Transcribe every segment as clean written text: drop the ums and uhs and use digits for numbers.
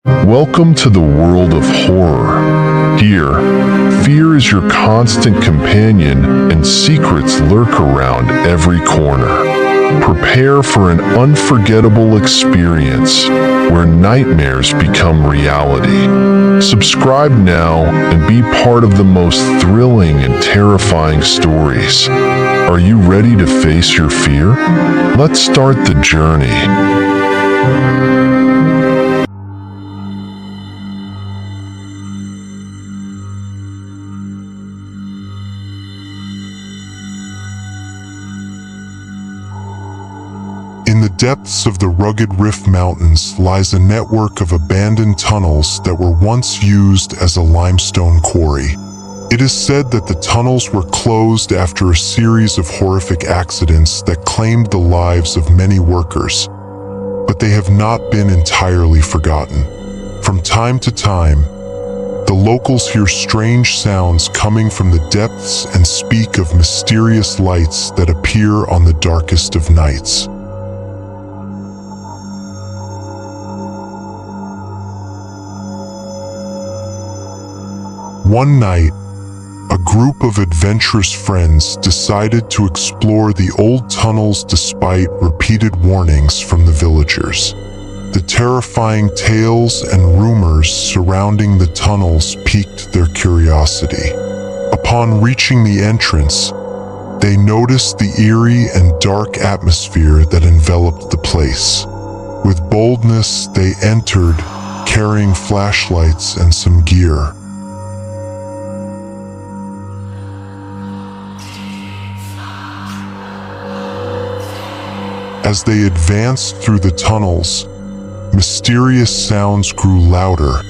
Welcome to the world of horror. Here, fear is your constant companion and secrets lurk around every corner. Prepare for an unforgettable experience where nightmares become reality. Subscribe now and be part of the most thrilling and terrifying stories. Are you ready to face your fear? Let's start the journey. In the depths of the rugged Rif Mountains lies a network of abandoned tunnels that were once used as a limestone quarry. It is said that the tunnels were closed after a series of horrific accidents that claimed the lives of many workers, but they have not been entirely forgotten. From time to time, the locals hear strange sounds coming from the depths and speak of mysterious lights that appear on the darkest of nights. One night, a group of adventurous friends decided to explore the old tunnels despite repeated warnings from the villagers. The terrifying tales and rumors surrounding the tunnels piqued their curiosity. Upon reaching the entrance, they noticed the eerie and dark atmosphere that enveloped the place. With boldness, they entered, carrying flashlights and some gear. As they advanced through the tunnels, mysterious sounds grew louder,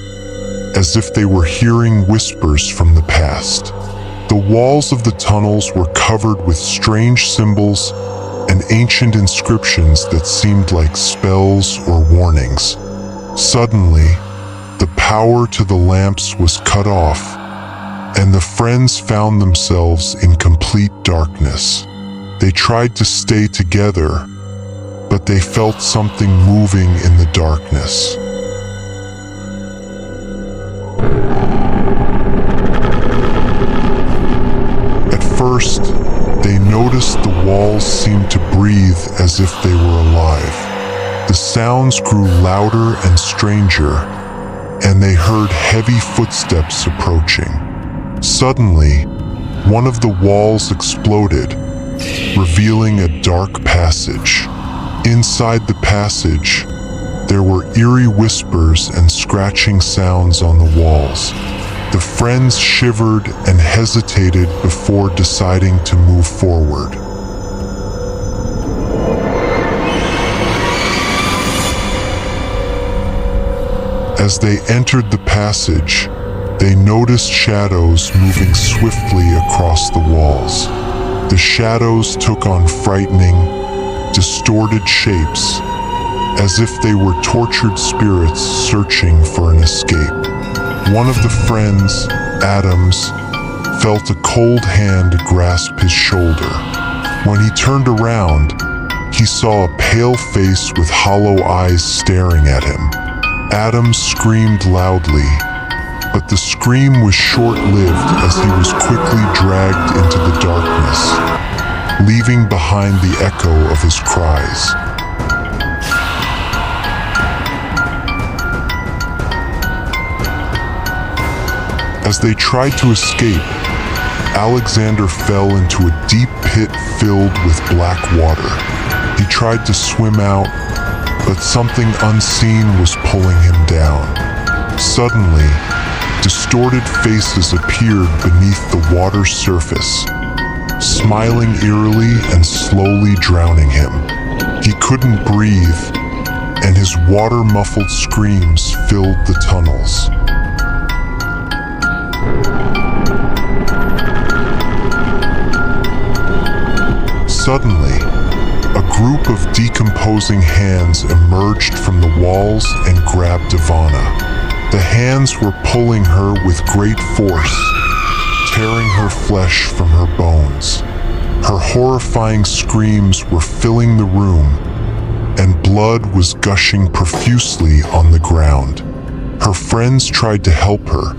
as if they were hearing whispers from the past. The walls of the tunnels were covered with strange symbols and ancient inscriptions that seemed like spells or warnings. Suddenly, the power to the lamps was cut off, and the friends found themselves in complete darkness. They tried to stay together, but they felt something moving in the darkness. At first, they noticed the walls seemed to breathe as if they were alive. The sounds grew louder and stranger, and they heard heavy footsteps approaching. Suddenly, one of the walls exploded, revealing a dark passage. Inside the passage, there were eerie whispers and scratching sounds on the walls. The friends shivered and hesitated before deciding to move forward. As they entered the passage, they noticed shadows moving swiftly across the walls. The shadows took on frightening, distorted shapes, as if they were tortured spirits searching for an escape. One of the friends, Adams, felt a cold hand grasp his shoulder. When he turned around, he saw a pale face with hollow eyes staring at him. Adams screamed loudly, but the scream was short-lived as he was quickly dragged into the darkness, leaving behind the echo of his cries. As they tried to escape, Alexander fell into a deep pit filled with black water. He tried to swim out, but something unseen was pulling him down. Suddenly, distorted faces appeared beneath the water's surface, smiling eerily and slowly drowning him. He couldn't breathe, and his water-muffled screams filled the tunnels. Suddenly, a group of decomposing hands emerged from the walls and grabbed Ivana. The hands were pulling her with great force, tearing her flesh from her bones. Her horrifying screams were filling the room, and blood was gushing profusely on the ground. Her friends tried to help her,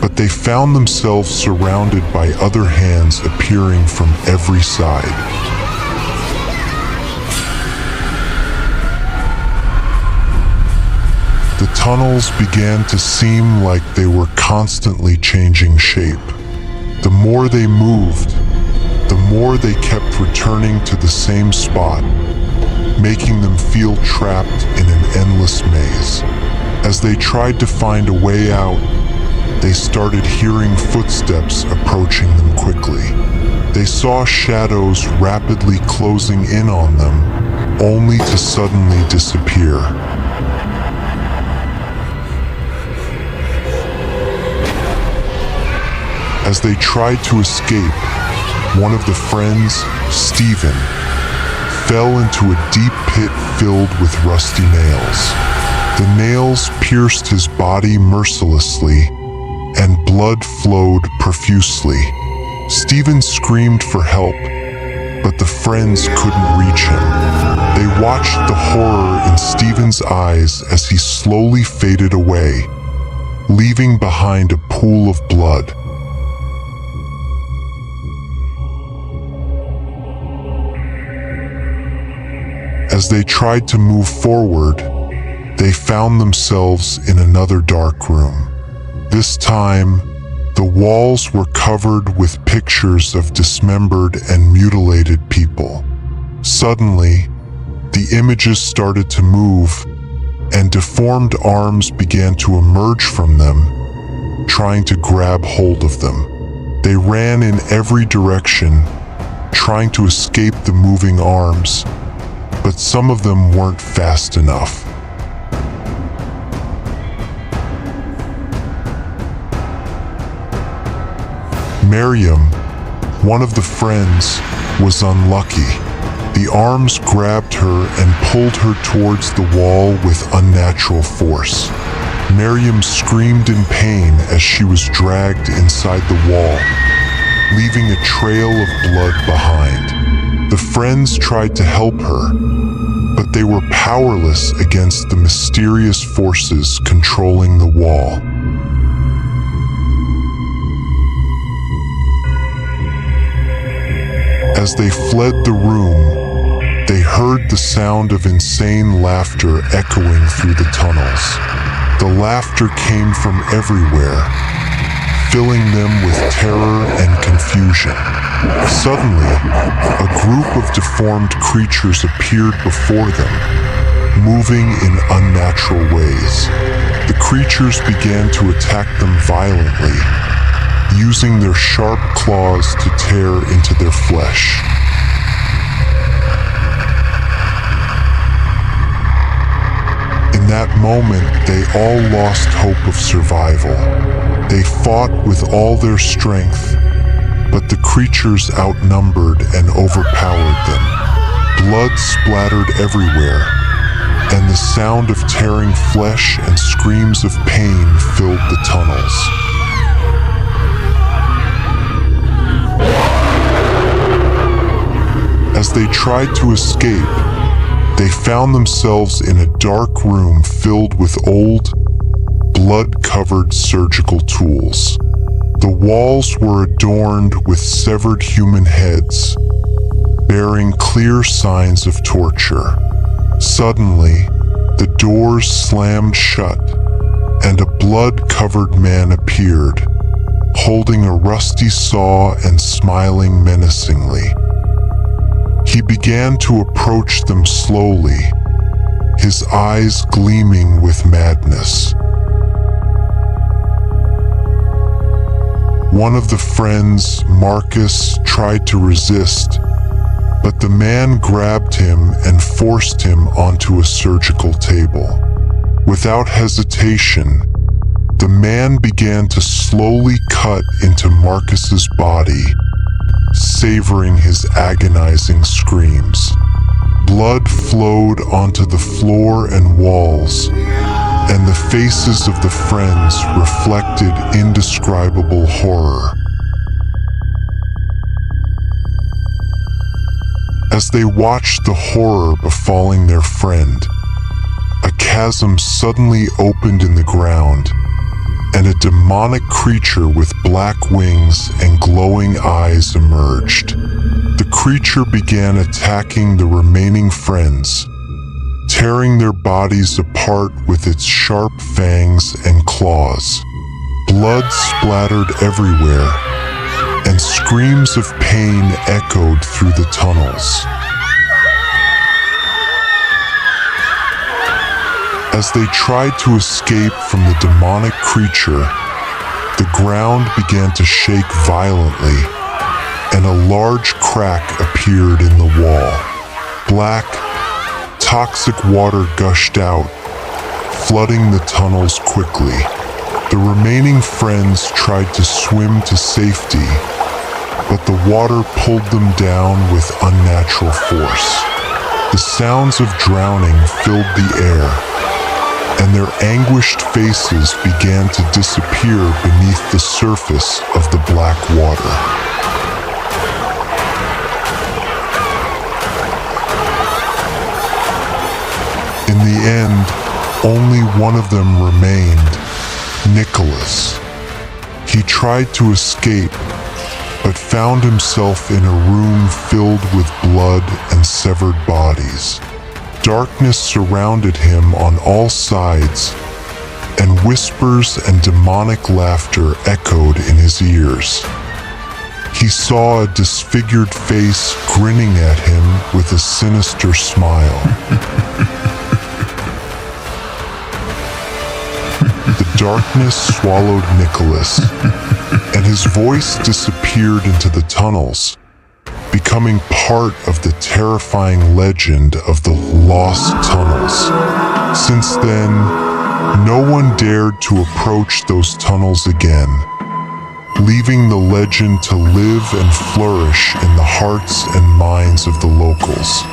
but they found themselves surrounded by other hands appearing from every side. The tunnels began to seem like they were constantly changing shape. The more they moved, the more they kept returning to the same spot, making them feel trapped in an endless maze. As they tried to find a way out, they started hearing footsteps approaching them quickly. They saw shadows rapidly closing in on them, only to suddenly disappear. As they tried to escape, one of the friends, Stephen, fell into a deep pit filled with rusty nails. The nails pierced his body mercilessly, and blood flowed profusely. Stephen screamed for help, but the friends couldn't reach him. They watched the horror in Stephen's eyes as he slowly faded away, leaving behind a pool of blood. As they tried to move forward, they found themselves in another dark room. This time, the walls were covered with pictures of dismembered and mutilated people. Suddenly, the images started to move, and deformed arms began to emerge from them, trying to grab hold of them. They ran in every direction, trying to escape the moving arms, but some of them weren't fast enough. Miriam, one of the friends, was unlucky. The arms grabbed her and pulled her towards the wall with unnatural force. Miriam screamed in pain as she was dragged inside the wall, leaving a trail of blood behind. The friends tried to help her, but they were powerless against the mysterious forces controlling the wall. As they fled the room, they heard the sound of insane laughter echoing through the tunnels. The laughter came from everywhere, filling them with terror and confusion. Suddenly, a group of deformed creatures appeared before them, moving in unnatural ways. The creatures began to attack them violently, using their sharp claws to tear into their flesh. In that moment, they all lost hope of survival. They fought with all their strength, but the creatures outnumbered and overpowered them. Blood splattered everywhere, and the sound of tearing flesh and screams of pain filled the tunnels. As they tried to escape, they found themselves in a dark room filled with old, blood-covered surgical tools. The walls were adorned with severed human heads, bearing clear signs of torture. Suddenly, the doors slammed shut, and a blood-covered man appeared, holding a rusty saw and smiling menacingly. He began to approach them slowly, his eyes gleaming with madness. One of the friends, Marcus, tried to resist, but the man grabbed him and forced him onto a surgical table. Without hesitation, the man began to slowly cut into Marcus's body, savoring his agonizing screams. Blood flowed onto the floor and walls, and the faces of the friends reflected indescribable horror. As they watched the horror befalling their friend, a chasm suddenly opened in the ground, and a demonic creature with black wings and glowing eyes emerged. The creature began attacking the remaining friends, tearing their bodies apart with its sharp fangs and claws. Blood splattered everywhere, and screams of pain echoed through the tunnels. As they tried to escape from the demonic creature, the ground began to shake violently, and a large crack appeared in the wall. Black, toxic water gushed out, flooding the tunnels quickly. The remaining friends tried to swim to safety, but the water pulled them down with unnatural force. The sounds of drowning filled the air, and their anguished faces began to disappear beneath the surface of the black water. In the end, only one of them remained, Nicholas. He tried to escape, but found himself in a room filled with blood and severed bodies. Darkness surrounded him on all sides, and whispers and demonic laughter echoed in his ears. He saw a disfigured face grinning at him with a sinister smile. The darkness swallowed Nicholas, and his voice disappeared into the tunnels, becoming part of the terrifying legend of the lost tunnels. Since then, no one dared to approach those tunnels again, leaving the legend to live and flourish in the hearts and minds of the locals.